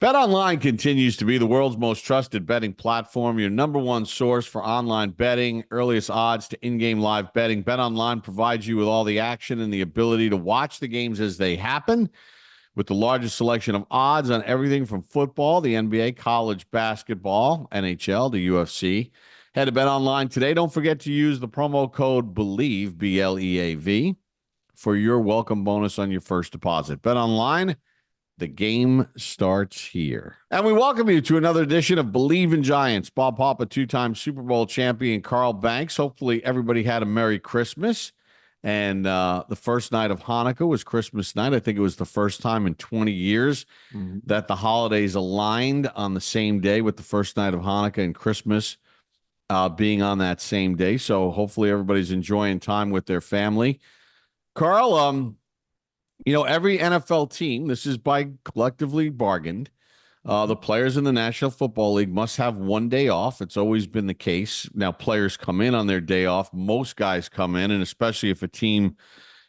BetOnline continues to be the world's most trusted betting platform, your number one source for online betting, earliest odds to in-game live betting. BetOnline provides you with all the action and the ability to watch the games as they happen with the largest selection of odds on everything from football, the NBA, college basketball, NHL, the UFC. Head to BetOnline today. Don't forget to use the promo code BELIEVE, B-L-E-A-V, for your welcome bonus on your first deposit. BetOnline. The game starts here. And we welcome you to another edition of Believe in Giants. Bob Papa, two-time Super Bowl champion, Carl Banks. Hopefully everybody had a Merry Christmas. And the first night of Hanukkah was Christmas night. I think it was the first time in 20 years that the holidays aligned on the same day, with the first night of Hanukkah and Christmas being on that same day. So hopefully everybody's enjoying time with their family. Carl, every NFL team, this is by collectively bargained, the players in the National Football League must have one day off. It's always been the case. Now, players come in on their day off. Most guys come in, and especially if a team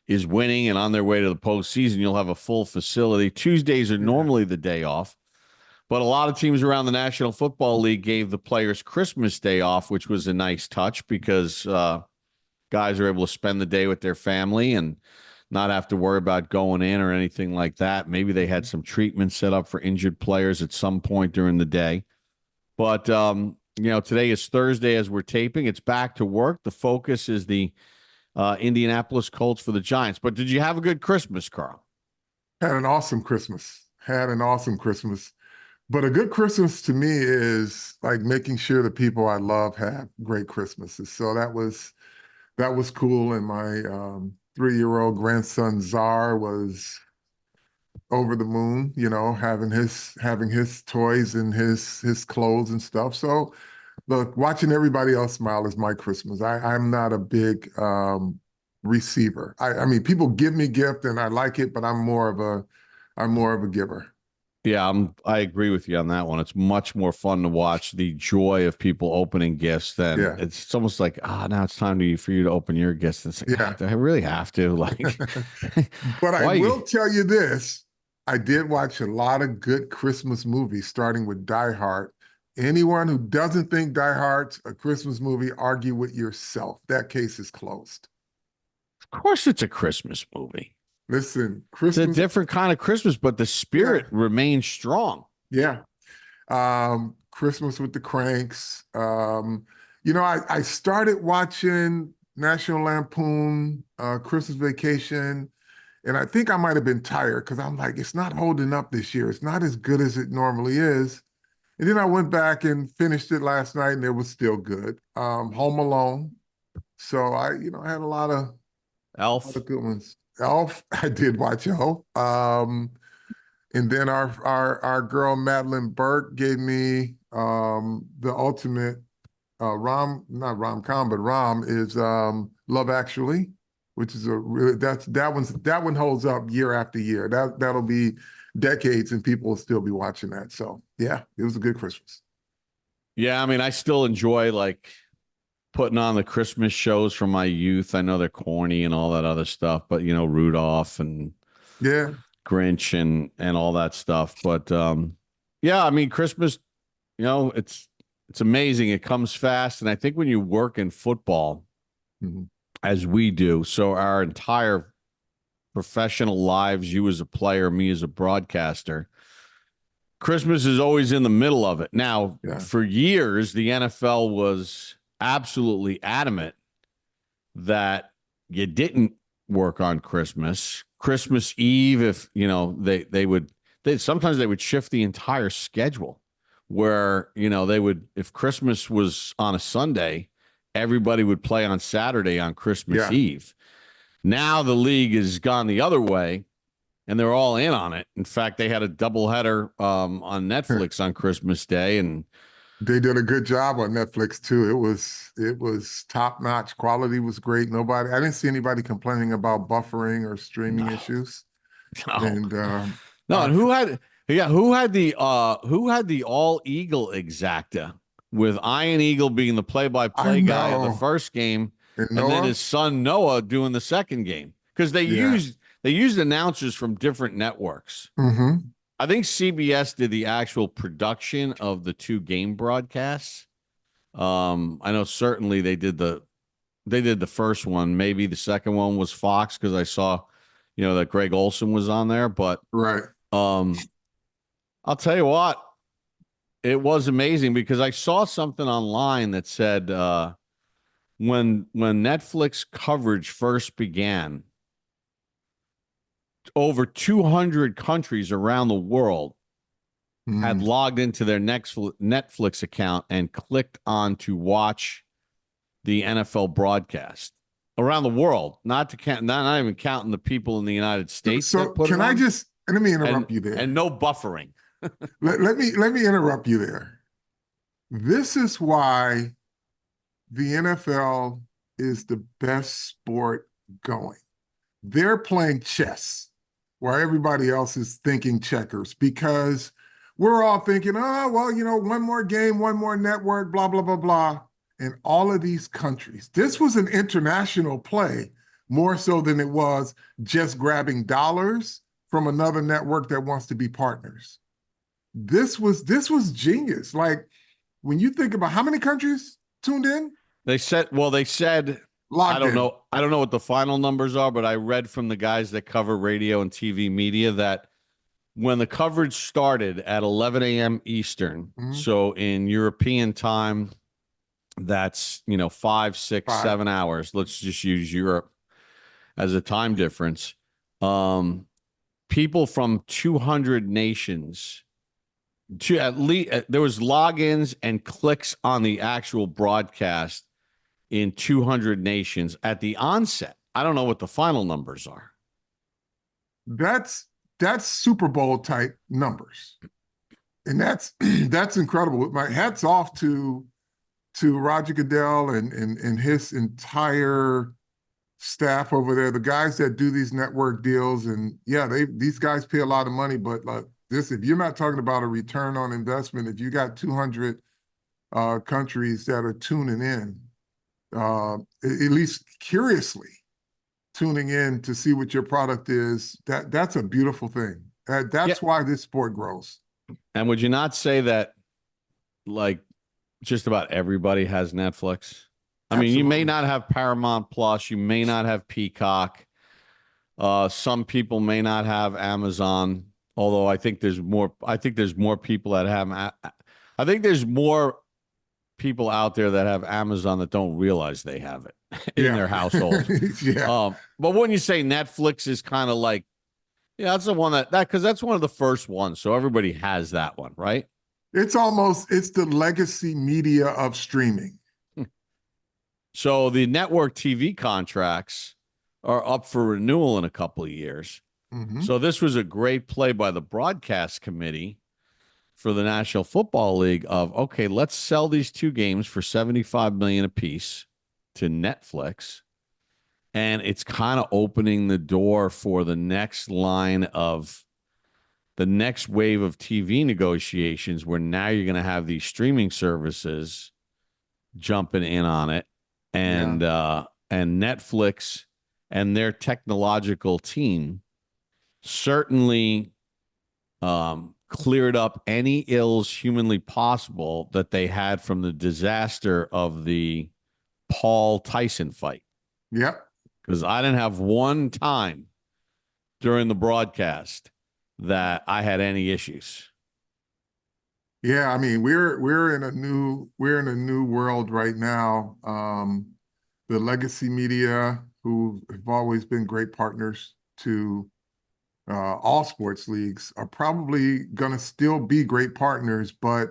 is winning and on their way to the postseason, you'll have a full facility. Tuesdays are normally the day off, but a lot of teams around the National Football League gave the players Christmas Day off, which was a nice touch because guys are able to spend the day with their family and not have to worry about going in or anything like that. Maybe they had some treatment set up for injured players at some point during the day. But, today is Thursday as we're taping. It's back to work. The focus is the Indianapolis Colts for the Giants. But did you have a good Christmas, Carl? Had an awesome Christmas. But a good Christmas to me is like making sure the people I love have great Christmases. So that was cool. And my 3-year-old grandson Czar was over the moon, having his toys and his clothes and stuff. So look, watching everybody else smile is my Christmas. I'm not a big receiver. I mean, people give me gift and I like it, but I'm more of a giver. Yeah, I agree with you on that one. It's much more fun to watch the joy of people opening gifts than it's almost like, now it's time for you to open your gifts. It's like, do I really have to? But I will tell you this. I did watch a lot of good Christmas movies, starting with Die Hard. Anyone who doesn't think Die Hard's a Christmas movie, argue with yourself. That case is closed. Of course it's a Christmas movie. Listen, Christmas. It's a different kind of Christmas, but the spirit remains strong. Yeah. Christmas with the Cranks. I started watching National Lampoon, Christmas Vacation, and I think I might have been tired because I'm like, it's not holding up this year. It's not as good as it normally is. And then I went back and finished it last night, and it was still good. Home Alone. So I had a lot of good ones. Elf, I did watch Elf. And then our girl Madeline Burke gave me the ultimate not rom-com, but rom is Love Actually, which is that one holds up year after year. That'll be decades and people will still be watching that. So yeah, it was a good Christmas. Yeah, I mean, I still enjoy putting on the Christmas shows from my youth. I know they're corny and all that other stuff, but Rudolph and Grinch and all that stuff. But I mean, Christmas, it's amazing. It comes fast. And I think when you work in football, as we do, so our entire professional lives, you as a player, me as a broadcaster, Christmas is always in the middle of it. Now, for years, the NFL was absolutely adamant that you didn't work on Christmas Eve. If sometimes they would shift the entire schedule where if Christmas was on a Sunday, everybody would play on Saturday on Christmas Eve. Now the league has gone the other way and they're all in on it. In fact, they had a doubleheader on Netflix on Christmas Day, and they did a good job on Netflix too. It was top notch. Quality was great. I didn't see anybody complaining about buffering or streaming issues. And and who had the all Eagle exacta, with Iron Eagle being the play-by-play guy of the first game, and then his son Noah doing the second game, because they used announcers from different networks. I think CBS did the actual production of the two game broadcasts. I know certainly they did the first one. Maybe the second one was Fox because I saw, that Greg Olson was on there. But Right. I'll tell you what, it was amazing because I saw something online that said when Netflix coverage first began, over 200 countries around the world had logged into their next Netflix account and clicked on to watch the NFL broadcast around the world, not even counting the people in the United States So that put can it I on, just let me interrupt you there. and no buffering. Let me interrupt you there. This is why the NFL is the best sport going. They're playing chess while everybody else is thinking checkers because we're all thinking, oh, well, one more game, one more network, blah, blah, blah, blah. In all of these countries, this was an international play more so than it was just grabbing dollars from another network that wants to be partners. This was genius. Like when you think about how many countries tuned in, They said I logged don't in. know. I don't know what the final numbers are, but I read from the guys that cover radio and TV media that when the coverage started at 11 a.m. Eastern, so in European time, that's 5, 6, 7 hours. Let's just use Europe as a time difference. People from 200 nations, to at least there was logins and clicks on the actual broadcast in 200 nations at the onset. I don't know what the final numbers are. That's Super Bowl type numbers, and that's that's incredible. My hats off to Roger Goodell and his entire staff over there, the guys that do these network deals. And yeah, these guys pay a lot of money, but like this, if you're not talking about a return on investment, if you got 200 countries that are tuning in, at least curiously tuning in to see what your product is, that's a beautiful thing. That's why this sport grows. And would you not say that, like, just about everybody has Netflix? I mean, you may not have Paramount Plus, you may not have Peacock. Some people may not have Amazon, although I think there's more. I think there's more people that have. I think there's more people out there that have Amazon that don't realize they have it in their household. But wouldn't you say Netflix is kind of like, that's the one that because that's one of the first ones, so everybody has that one, right? It's the legacy media of streaming. So the network TV contracts are up for renewal in a couple of years. So this was a great play by the broadcast committee for the National Football League of, okay, let's sell these two games for $75 million apiece to Netflix. And it's kind of opening the door for the next wave of TV negotiations where now you're going to have these streaming services jumping in on it. And Netflix and their technological team certainly cleared up any ills humanly possible that they had from the disaster of the Paul Tyson fight. Yep. Because I didn't have one time during the broadcast that I had any issues. Yeah, I mean, we're in a new world right now. The legacy media, who have always been great partners to all sports leagues, are probably going to still be great partners, but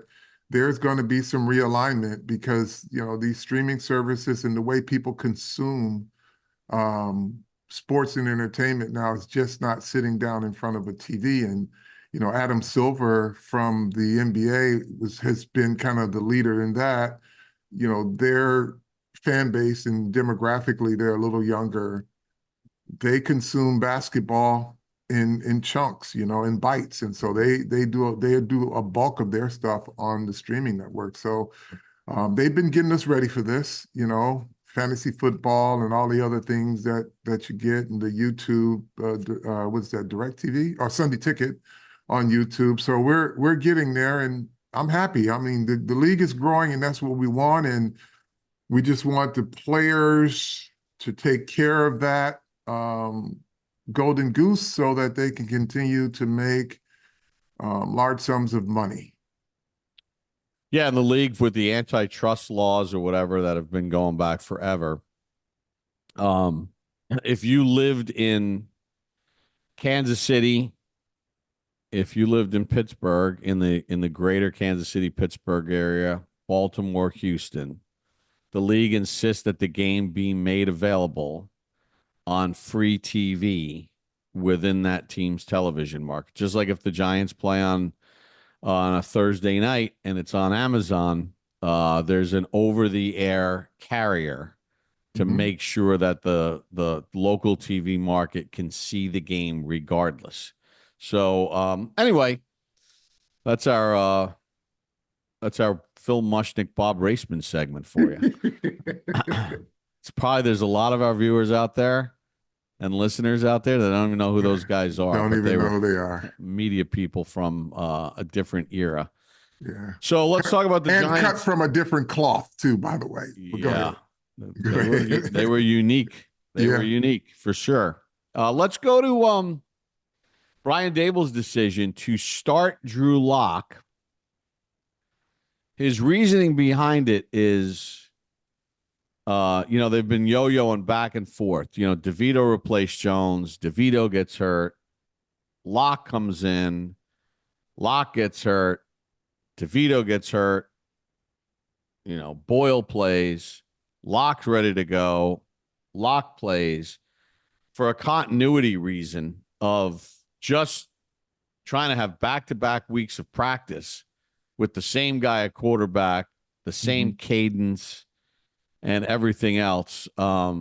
there's going to be some realignment because these streaming services and the way people consume sports and entertainment now is just not sitting down in front of a TV. And Adam Silver from the NBA has been kind of the leader in that. Their fan base and demographically they're a little younger. They consume basketball in chunks, in bites, and so they do a bulk of their stuff on the streaming network. So they've been getting us ready for this, fantasy football and all the other things that you get in the YouTube, what's that, DirecTV or Sunday Ticket, on YouTube. So we're getting there, and I'm happy. I mean, the league is growing, and that's what we want. And we just want the players to take care of that golden goose so that they can continue to make large sums of money. Yeah, in the league with the antitrust laws or whatever that have been going back forever. If you lived in Kansas City, if you lived in Pittsburgh, in the greater Kansas City, Pittsburgh area, Baltimore, Houston, the league insists that the game be made available on free TV within that team's television market. Just like if the Giants play on a Thursday night and it's on Amazon, there's an over-the-air carrier to make sure that the local TV market can see the game regardless. So anyway, that's our Phil Mushnick, Bob Raceman segment for you. There's a lot of our viewers out there and listeners out there that don't even know who those guys are. Don't even know who they are. Media people from a different era. Yeah. So let's talk about the and Giants. Cut from a different cloth too, by the way. Yeah, they were unique. They were unique for sure. Let's go to Brian Daboll's decision to start Drew Lock. His reasoning behind it is, they've been yo-yoing back and forth. DeVito replaced Jones. DeVito gets hurt. Lock comes in. Lock gets hurt. DeVito gets hurt. Boyle plays. Lock's ready to go. Lock plays for a continuity reason of just trying to have back-to-back weeks of practice with the same guy at quarterback, the same cadence, and everything else. I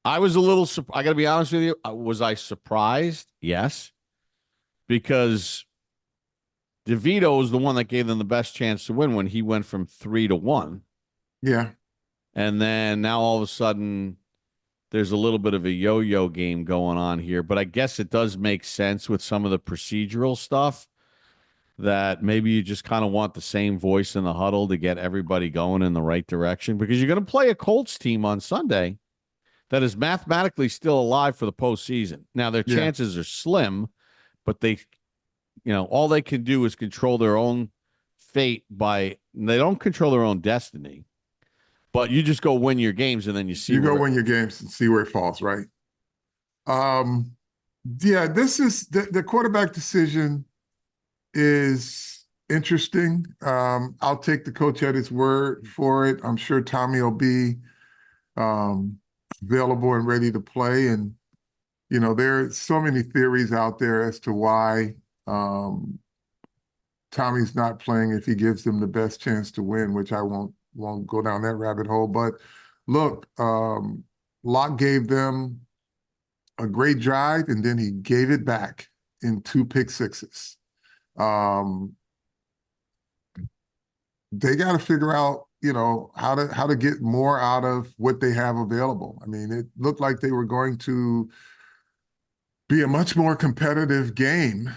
was a little I got to be honest with you. Was I surprised? Yes. Because DeVito was the one that gave them the best chance to win when he went from 3-1. Yeah. And then now all of a sudden there's a little bit of a yo-yo game going on here. But I guess it does make sense with some of the procedural stuff that maybe you just kind of want the same voice in the huddle to get everybody going in the right direction, because you're going to play a Colts team on Sunday that is mathematically still alive for the postseason. Now, their chances are slim, but they all they can do is control their own fate they don't control their own destiny, but you just go win your games and then you see. You go win your games and see where it falls, right? This is the quarterback decision is interesting. I'll take the coach at his word for it. I'm sure Tommy will be available and ready to play. And, there are so many theories out there as to why Tommy's not playing if he gives them the best chance to win, which I won't go down that rabbit hole. But look, Locke gave them a great drive, and then he gave it back in 2 pick sixes. They got to figure out, how to get more out of what they have available. I mean, it looked like they were going to be a much more competitive game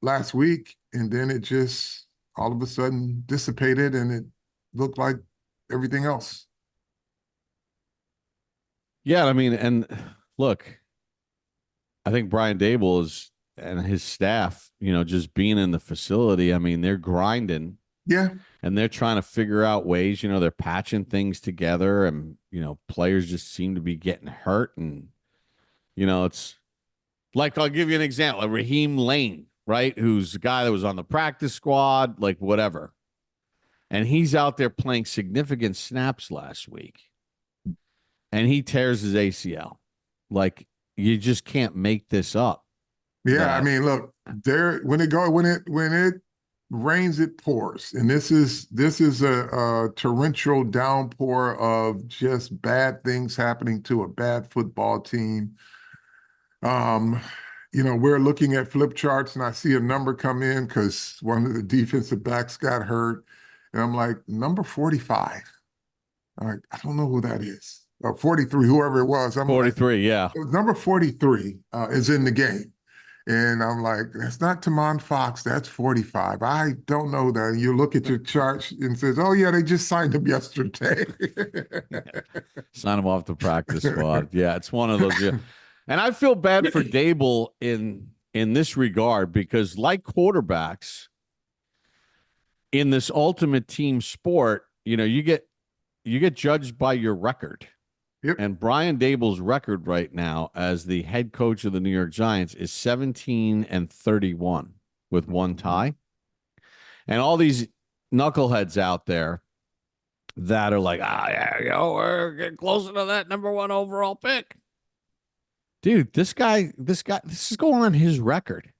last week, and then it just all of a sudden dissipated, and it looked like everything else. Yeah, I mean, and look, I think Brian Daboll and his staff, just being in the facility, I mean, they're grinding. Yeah. And they're trying to figure out ways, they're patching things together, and, players just seem to be getting hurt. And, it's like, I'll give you an example, Raheem Lane, right? Who's a guy that was on the practice squad, like whatever. And he's out there playing significant snaps last week. And he tears his ACL. Like, you just can't make this up. Yeah, I mean, look, when it rains, it pours, and this is a torrential downpour of just bad things happening to a bad football team. We're looking at flip charts, and I see a number come in because one of the defensive backs got hurt, and I'm like, number 45. All right, I don't know who that is. 43, whoever it was. I'm 43, yeah. Number 43 is in the game. And I'm like, that's not Tamon Fox, that's 45. I don't know that. And you look at your chart and says, oh yeah, they just signed him yesterday. Sign him off the practice squad. Yeah, it's one of those. Yeah. And I feel bad for Daboll in this regard because, like quarterbacks in this ultimate team sport, you get judged by your record. Yep. And Brian Daboll's record right now as the head coach of the New York Giants is 17-31 with one tie. And all these knuckleheads out there that are like, yeah, we're getting closer to that number one overall pick. Dude, this is going on his record.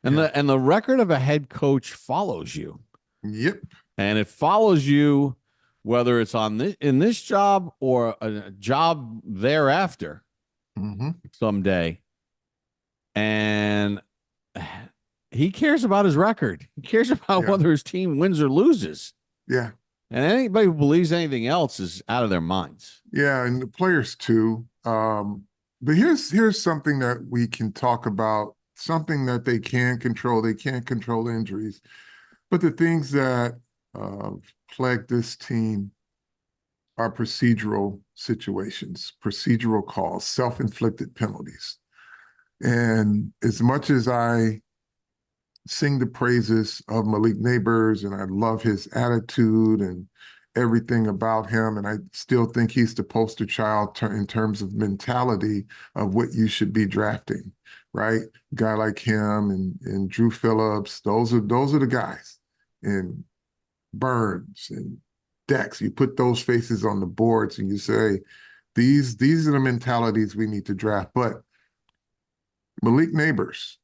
And the record of a head coach follows you. Yep. And it follows you whether it's in this job or a job thereafter someday. And he cares about his record. He cares about whether his team wins or loses. Yeah. And anybody who believes anything else is out of their minds. Yeah, and the players too. But here's something that we can talk about, something that they can control. They can't control injuries. But the things that plague this team are procedural situations, procedural calls, self-inflicted penalties. And as much as I sing the praises of Malik Nabers and I love his attitude and everything about him, and I still think he's the poster child in terms of mentality of what you should be drafting, right? A guy like him and Drew Phillips, those are the guys. And Burns and Dex, you put those faces on the boards and you say, these are the mentalities we need to draft. But Malik Nabers,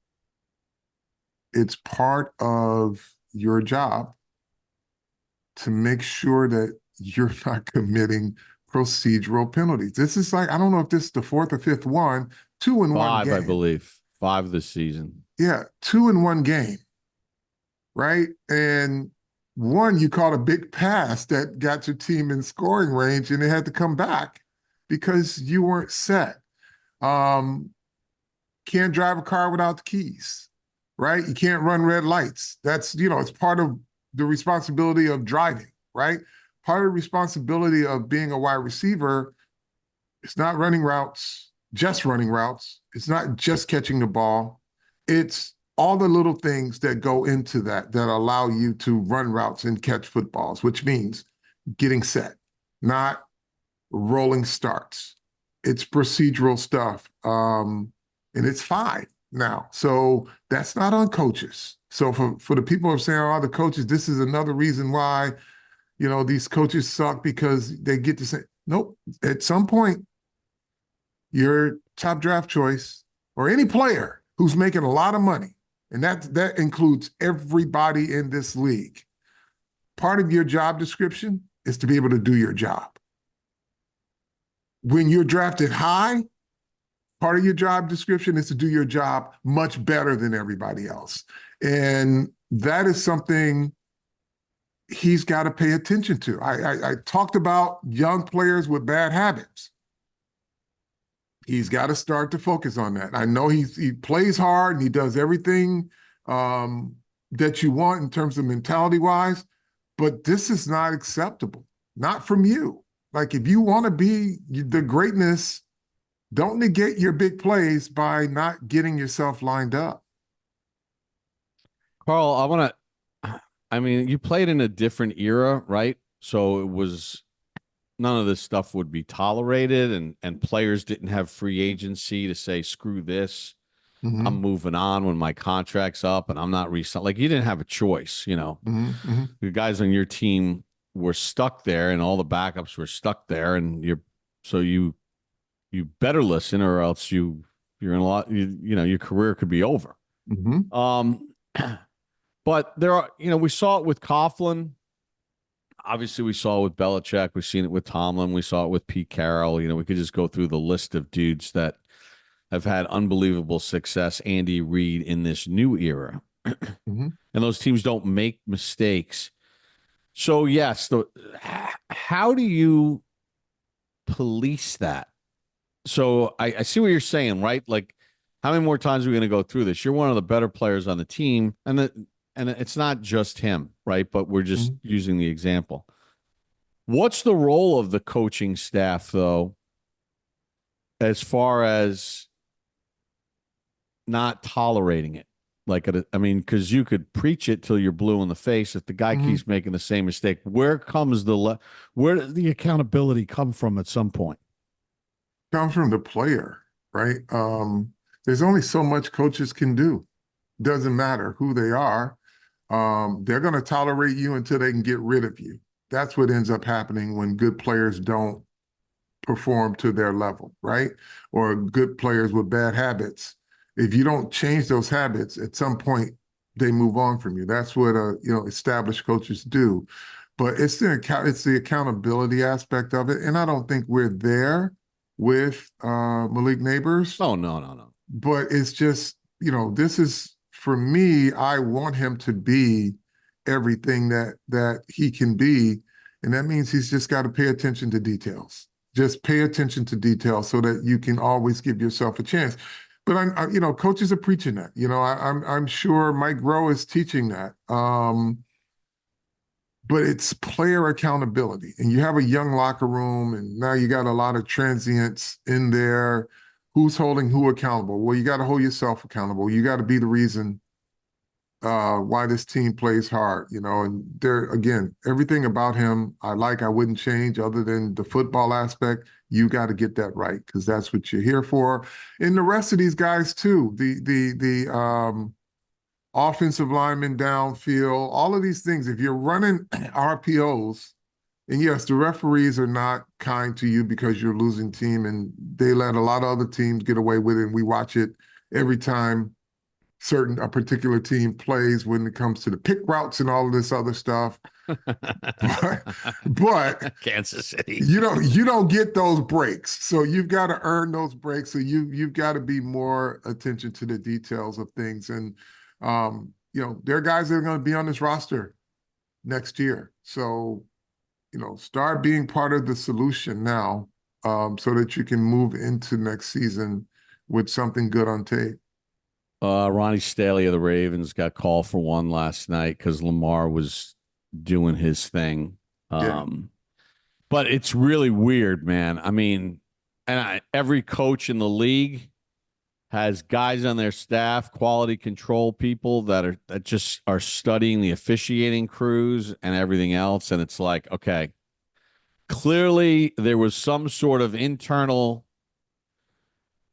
it's part of your job to make sure that you're not committing procedural penalties. This is like, I don't know if this is the fourth or fifth one, 2 in 1 game. I believe. 5 this season. Yeah, 2 in 1 game, right? And one, you caught a big pass that got your team in scoring range and they had to come back because you weren't set. Can't drive a car without the keys, right? You can't run red lights. That's, it's part of the responsibility of driving, right? Part of the responsibility of being a wide receiver, it's not running routes, just running routes. It's not just catching the ball. It's all the little things that go into that allow you to run routes and catch footballs, which means getting set, not rolling starts. It's procedural stuff. And it's 5 now. So that's not on coaches. So for the people who are saying, oh, the coaches, this is another reason why, these coaches suck because they get to say, nope, at some point, your top draft choice or any player who's making a lot of money, and that includes everybody in this league, part of your job description is to be able to do your job. When you're drafted high, part of your job description is to do your job much better than everybody else. And that is something he's got to pay attention to. I talked about young players with bad habits. He's got to start to focus on that. I know he plays hard and he does everything that you want in terms of mentality-wise, but this is not acceptable, not from you. Like, if you want to be the greatness, don't negate your big plays by not getting yourself lined up. Carl, you played in a different era, right? So it was none of this stuff would be tolerated and players didn't have free agency to say, screw this. I'm moving on when my contract's up and I'm not re-signing. Like, you didn't have a choice, The guys on your team were stuck there and all the backups were stuck there, and you better listen or else you're in a lot, your career could be over. But there are, we saw it with Coughlin. Obviously, we saw it with Belichick. We've seen it with Tomlin. We saw it with Pete Carroll. We could just go through the list of dudes that have had unbelievable success. Andy Reid in this new era. And those teams don't make mistakes. So, yes, how do you police that? So I see what you're saying, right? Like, How many more times are we going to go through this? You're one of the better players on the team, and it's not just him, right? But we're just using the example. What's the role of the coaching staff, though, as far as not tolerating it? Like, I mean, because you could preach it till you're blue in the face. If the guy keeps making the same mistake, where does the accountability come from at some point? Comes from the player, right? There's only so much coaches can do. Doesn't matter who they are. They're going to tolerate you until they can get rid of you. That's what ends up happening when good players don't perform to their level, right? Or good players with bad habits. If you don't change those habits, at some point they move on from you. That's what established coaches do. But it's the accountability aspect of it, and I don't think we're there with Malik Nabers. Oh, no. But it's just, this is, for me, I want him to be everything that he can be. And that means he's just got to pay attention to details. Just pay attention to details so that you can always give yourself a chance. But coaches are preaching that. I'm sure Mike Rowe is teaching that. But it's player accountability. And you have a young locker room, and now you got a lot of transients in there. Who's holding who accountable? Well, you got to hold yourself accountable. You got to be the reason why this team plays hard, and there, again, everything about him I wouldn't change other than the football aspect. You got to get that right, because that's what you're here for. And the rest of these guys too, the offensive linemen downfield, all of these things. If you're running RPOs, and yes, the referees are not kind to you because you're a losing team, and they let a lot of other teams get away with it, and we watch it every time a particular team plays when it comes to the pick routes and all of this other stuff. but Kansas City, you don't get those breaks, so you've got to earn those breaks. So you've got to be more attention to the details of things. And there are guys that are going to be on this roster next year, so start being part of the solution now, so that you can move into next season with something good on tape. Ronnie Staley of the Ravens got called for one last night because Lamar was doing his thing. But it's really weird, man. I mean, every coach in the league has guys on their staff, quality control people that just are studying the officiating crews and everything else. And it's like, okay, clearly there was some sort of internal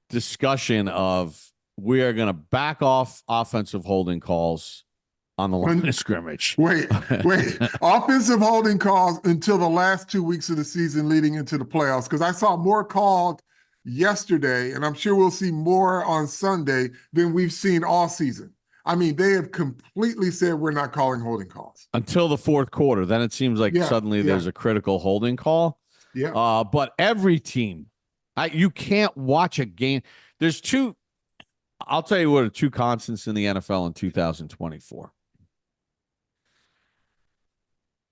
discussion of, we are going to back off offensive holding calls on the line of scrimmage. Wait. Offensive holding calls until the last 2 weeks of the season leading into the playoffs, because I saw more called yesterday, and I'm sure we'll see more on Sunday than we've seen all season. I mean, they have completely said we're not calling holding calls. Until the fourth quarter. Then it seems like suddenly there's a critical holding call. Yeah. But every team, you can't watch a game. There's two. I'll tell you what are two constants in the NFL in 2024.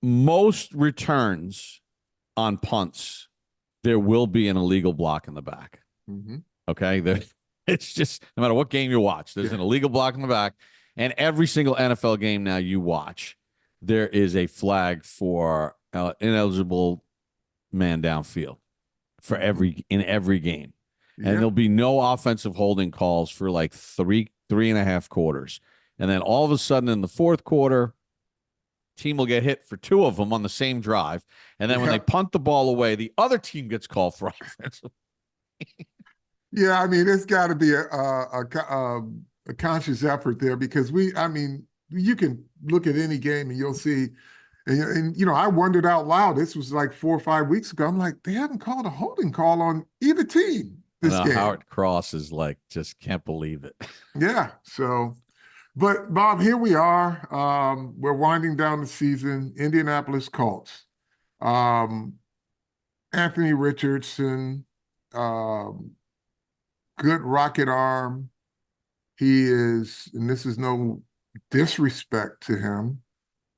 Most returns on punts, there will be an illegal block in the back. Okay? It's just, no matter what game you watch, there's an illegal block in the back. And every single NFL game now you watch, there is a flag for ineligible man downfield in every game. And there'll be no offensive holding calls for like three and a half quarters. And then all of a sudden in the fourth quarter, team will get hit for two of them on the same drive. And then when they punt the ball away, the other team gets called for offensive. Yeah, I mean, it's got to be a conscious effort there, because you can look at any game and you'll see, and I wondered out loud, this was like 4 or 5 weeks ago, I'm like, they haven't called a holding call on either team this game. Howard Cross is like, just can't believe it. Yeah, so, but Bob, here we are. We're winding down the season. Indianapolis Colts. Anthony Richardson, good rocket arm. He is, and this is no disrespect to him,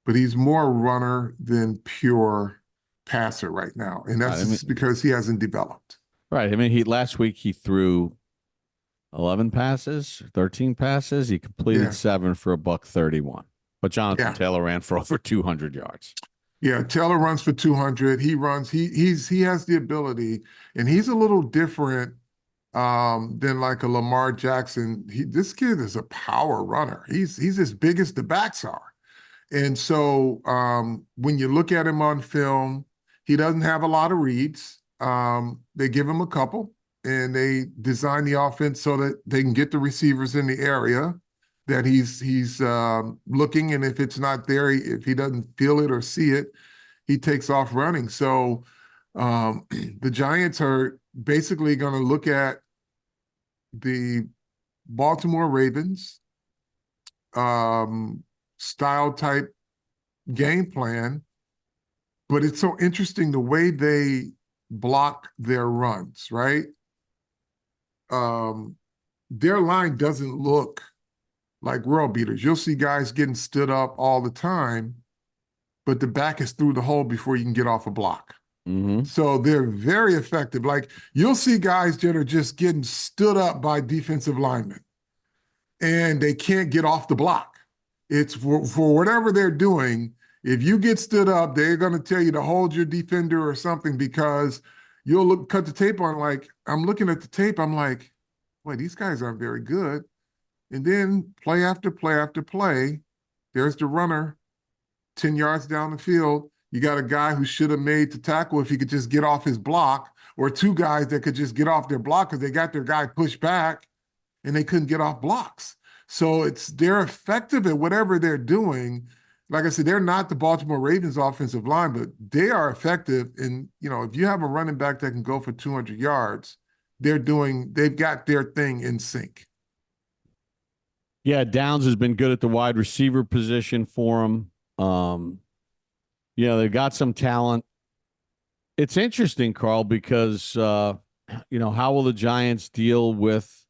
but he's more a runner than pure passer right now. And that's because he hasn't developed. Right. I mean, last week he threw 11 passes, 13 passes. He completed Yeah, 7 for a buck 31. But Jonathan yeah, Taylor ran for over 200 yards. yeah. Taylor runs for 200. He runs. He has the ability, and he's a little different than like a Lamar Jackson. This kid is a power runner. He's as big as the backs are. And so when you look at him on film, he doesn't have a lot of reads. They give him a couple, and they design the offense so that they can get the receivers in the area that he's looking. And if it's not there, if he doesn't feel it or see it, he takes off running. So the Giants are basically going to look at the Baltimore Ravens style type game plan, but it's so interesting the way they block their runs, right? Um, their line doesn't look like world beaters. You'll see guys getting stood up all the time, but the back is through the hole before you can get off a block. Mm-hmm. So they're very effective. Like you'll see guys that are just getting stood up by defensive linemen and they can't get off the block. It's for whatever they're doing. If you get stood up, they're going to tell you to hold your defender or something because you'll cut the tape on. Like I'm looking at the tape, I'm like, boy, these guys aren't very good. And then play after play after play, there's the runner 10 yards down the field. You got a guy who should have made the tackle if he could just get off his block, or two guys that could just get off their block because they got their guy pushed back and they couldn't get off blocks. So they're effective at whatever they're doing. Like I said, they're not the Baltimore Ravens offensive line, but they are effective. And if you have a running back that can go for 200 yards, they've got their thing in sync. Yeah, Downs has been good at the wide receiver position for him. They've got some talent. It's interesting, Carl, because how will the Giants deal with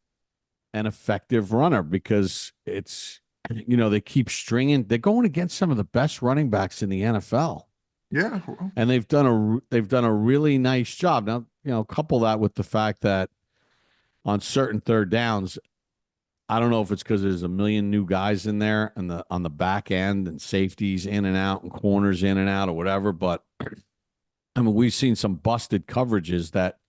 an effective runner? Because they keep stringing. They're going against some of the best running backs in the NFL. Yeah, and they've done a really nice job. Now, couple that with the fact that on certain third downs, I don't know if it's because there's a million new guys in there and on the back end and safeties in and out and corners in and out or whatever. But I mean, we've seen some busted coverages that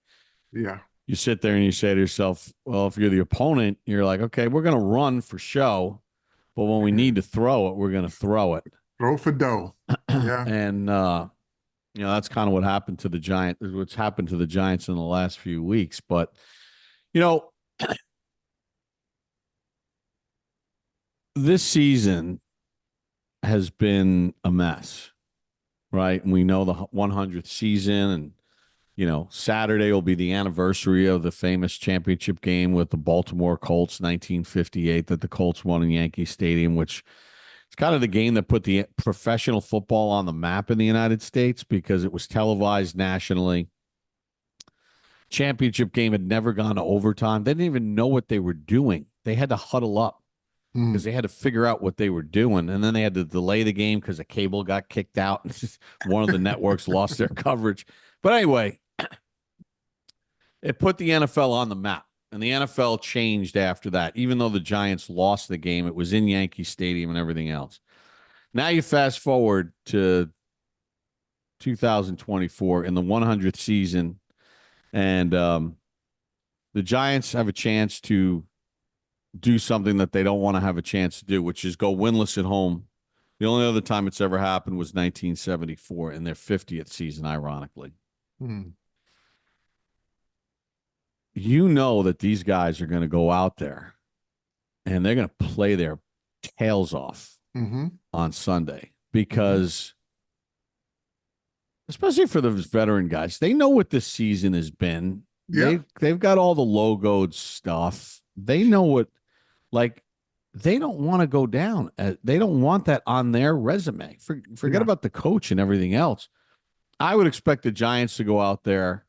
yeah, you sit there and you say to yourself, well, if you're the opponent, you're like, okay, we're going to run for show, but when we need to throw it, we're going to throw it. throw for dough. Yeah, And that's kind of what happened to the Giants. What's happened to the Giants in the last few weeks, but this season has been a mess, right? And we know the 100th season, and Saturday will be the anniversary of the famous championship game with the Baltimore Colts, 1958, that the Colts won in Yankee Stadium, which is kind of the game that put the professional football on the map in the United States because it was televised nationally. Championship game had never gone to overtime. They didn't even know what they were doing. They had to huddle up because they had to figure out what they were doing. And then they had to delay the game because a cable got kicked out. One of the networks lost their coverage. But anyway, it put the NFL on the map. And the NFL changed after that. Even though the Giants lost the game, it was in Yankee Stadium and everything else. Now you fast forward to 2024 in the 100th season, and the Giants have a chance to do something that they don't want to have a chance to do, which is go winless at home. The only other time it's ever happened was 1974 in their 50th season, ironically. You know that these guys are going to go out there and they're going to play their tails off on Sunday because, especially for those veteran guys, they know what this season has been. Yeah. They've got all the logoed stuff. They know what, they don't want to go down. They don't want that on their resume. Forget about the coach and everything else. I would expect the Giants to go out there,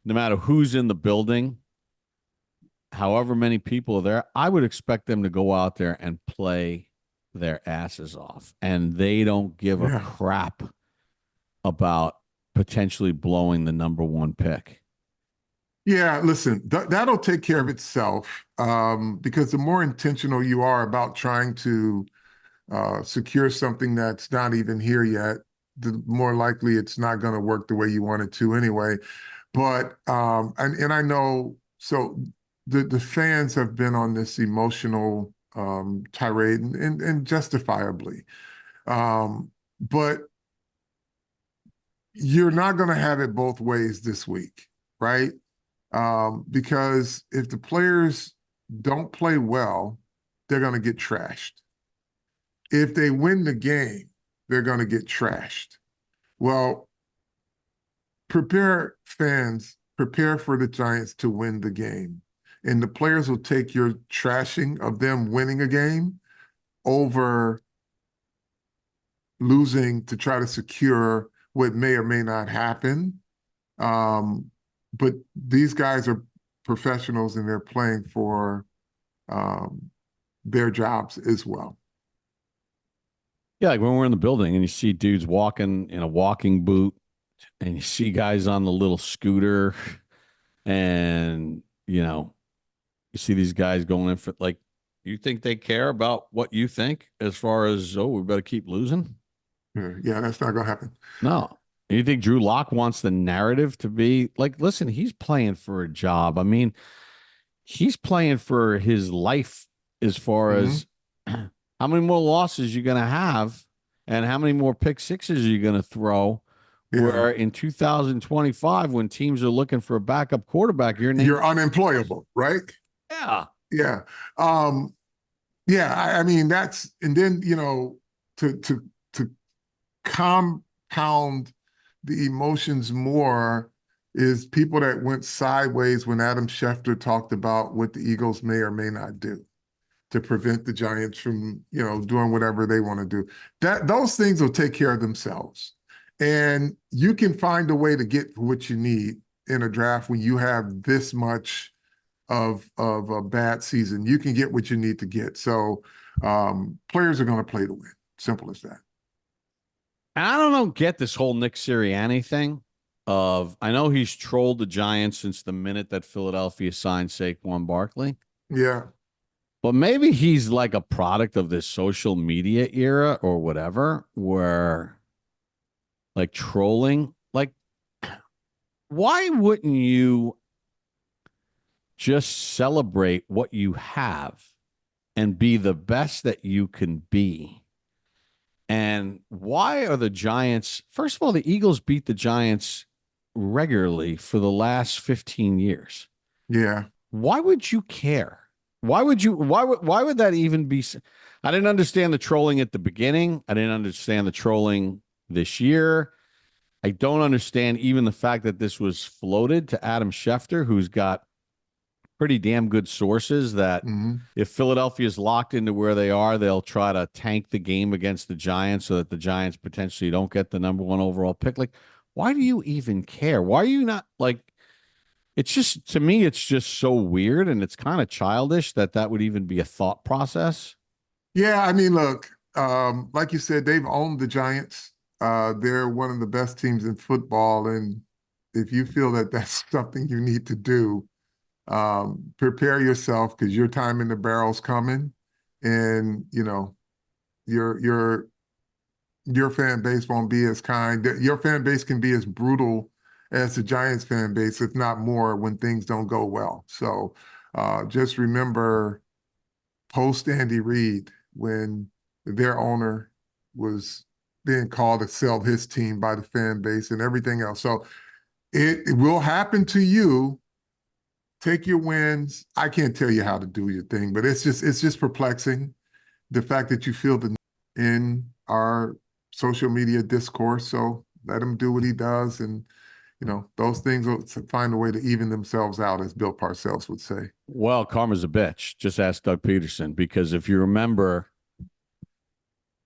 no matter who's in the building, however many people are there, I would expect them to go out there and play their asses off. And they don't give a crap about potentially blowing the number one pick. Yeah, listen, that'll take care of itself, because the more intentional you are about trying to secure something that's not even here yet, the more likely it's not going to work the way you want it to anyway. But and I know, so the fans have been on this emotional tirade, and justifiably. But you're not going to have it both ways this week, right? Because if the players don't play well, they're going to get trashed. If they win the game, they're going to get trashed. Well, prepare for the Giants to win the game. And the players will take your trashing of them winning a game over losing to try to secure what may or may not happen. But these guys are professionals and they're playing for um, their jobs as well. Yeah, like when we're in the building and you see dudes walking in a walking boot and you see guys on the little scooter and, you see these guys going in for like, you think they care about what you think as far as, oh, we better keep losing? Yeah, that's not going to happen. No. You think Drew Lock wants the narrative to be like, listen, he's playing for a job. I mean, he's playing for his life as far Mhm. as how many more losses you're going to have and how many more pick sixes are you going to throw. Yeah, Where in 2025, when teams are looking for a backup quarterback, your name, you're unemployable, right? yeah, Yeah. Um, yeah, I mean that's, and then to compound the emotions more is people that went sideways when Adam Schefter talked about what the Eagles may or may not do to prevent the Giants from, doing whatever they want to do. That those things will take care of themselves. And you can find a way to get what you need in a draft when you have this much of a bad season. You can get what you need to get. So players are going to play to win. Simple as that. and I don't get this whole Nick Sirianni thing. I know he's trolled the Giants since the minute that Philadelphia signed Saquon Barkley. Yeah. But maybe he's like a product of this social media era or whatever, where like trolling, like, why wouldn't you just celebrate what you have and be the best that you can be? And why are the Giants, first of all, the Eagles beat the Giants regularly for the last 15 years. Yeah. Why would you care? Why would that even be? I didn't understand the trolling at the beginning. I didn't understand the trolling this year. I don't understand even the fact that this was floated to Adam Schefter, who's got pretty damn good sources that Hmm. if Philadelphia is locked into where they are, they'll try to tank the game against the Giants so that the Giants potentially don't get the number one overall pick. Like, why do you even care? Why are you not like, it's just, to me, it's just so weird and it's kind of childish that that would even be a thought process. Yeah. I mean, look, like you said, they've owned the Giants. They're one of the best teams in football. And if you feel that that's something you need to do, prepare yourself because your time in the barrel's coming. And, your your fan base won't be as kind. Your fan base can be as brutal as the Giants fan base, if not more, when things don't go well. So just remember post Andy Reid when their owner was being called to sell his team by the fan base and everything else. So it will happen to you. Take your wins. I can't tell you how to do your thing, but it's just perplexing the fact that you feel the in our social media discourse. So let him do what he does, and those things will find a way to even themselves out, as Bill Parcells would say. Well, karma's a bitch. Just ask Doug Peterson, because if you remember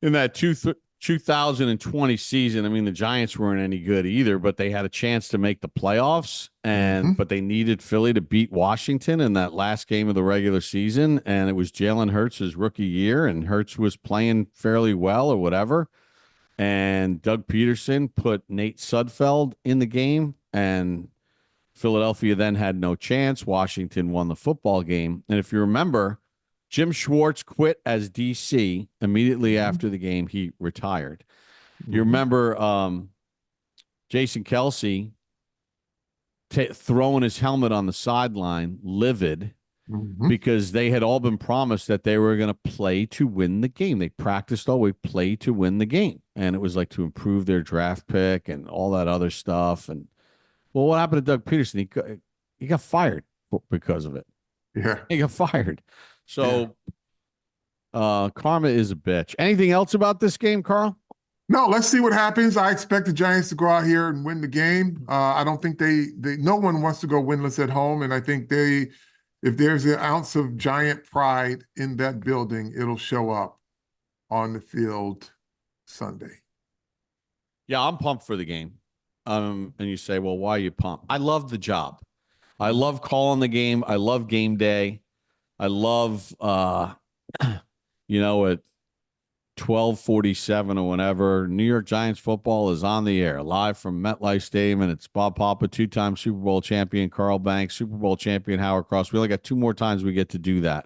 in that 2020 season, I mean, the Giants weren't any good either, but they had a chance to make the playoffs, Hmm. but they needed Philly to beat Washington in that last game of the regular season, and it was Jalen Hurts' rookie year, and Hurts was playing fairly well or whatever, and Doug Peterson put Nate Sudfeld in the game, and Philadelphia then had no chance. Washington won the football game. And if you remember, Jim Schwartz quit as DC immediately after the game. He retired. You remember Jason Kelsey throwing his helmet on the sideline, livid, because they had all been promised that they were going to play to win the game. They practiced all week, play to win the game. And it was like to improve their draft pick and all that other stuff. And, well, what happened to Doug Peterson? He got fired because of it. Yeah. He got fired. So karma is a bitch. Anything else about this game, Carl? No, let's see what happens. I expect the Giants to go out here and win the game. I don't think no one wants to go winless at home. And I think if there's an ounce of Giant pride in that building, it'll show up on the field Sunday. Yeah, I'm pumped for the game. And you say, well, why are you pumped? I love the job. I love calling the game. I love game day. I love, at 12:47 or whenever, New York Giants football is on the air, live from MetLife Stadium, and it's Bob Papa, two-time Super Bowl champion Carl Banks, Super Bowl champion Howard Cross. We only got 2 more times we get to do that.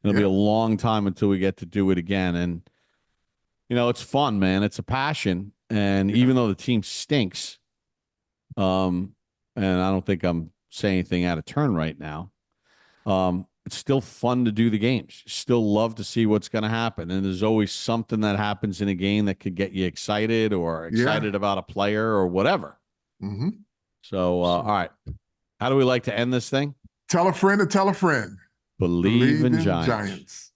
It'll be a long time until we get to do it again. And, it's fun, man. It's a passion. And even though the team stinks, and I don't think I'm saying anything out of turn right now, it's still fun to do the games. Still love to see what's going to happen. And there's always something that happens in a game that could get you excited or excited about a player or whatever. So, all right. How do we like to end this thing? Tell a friend to tell a friend. Believe in Giants.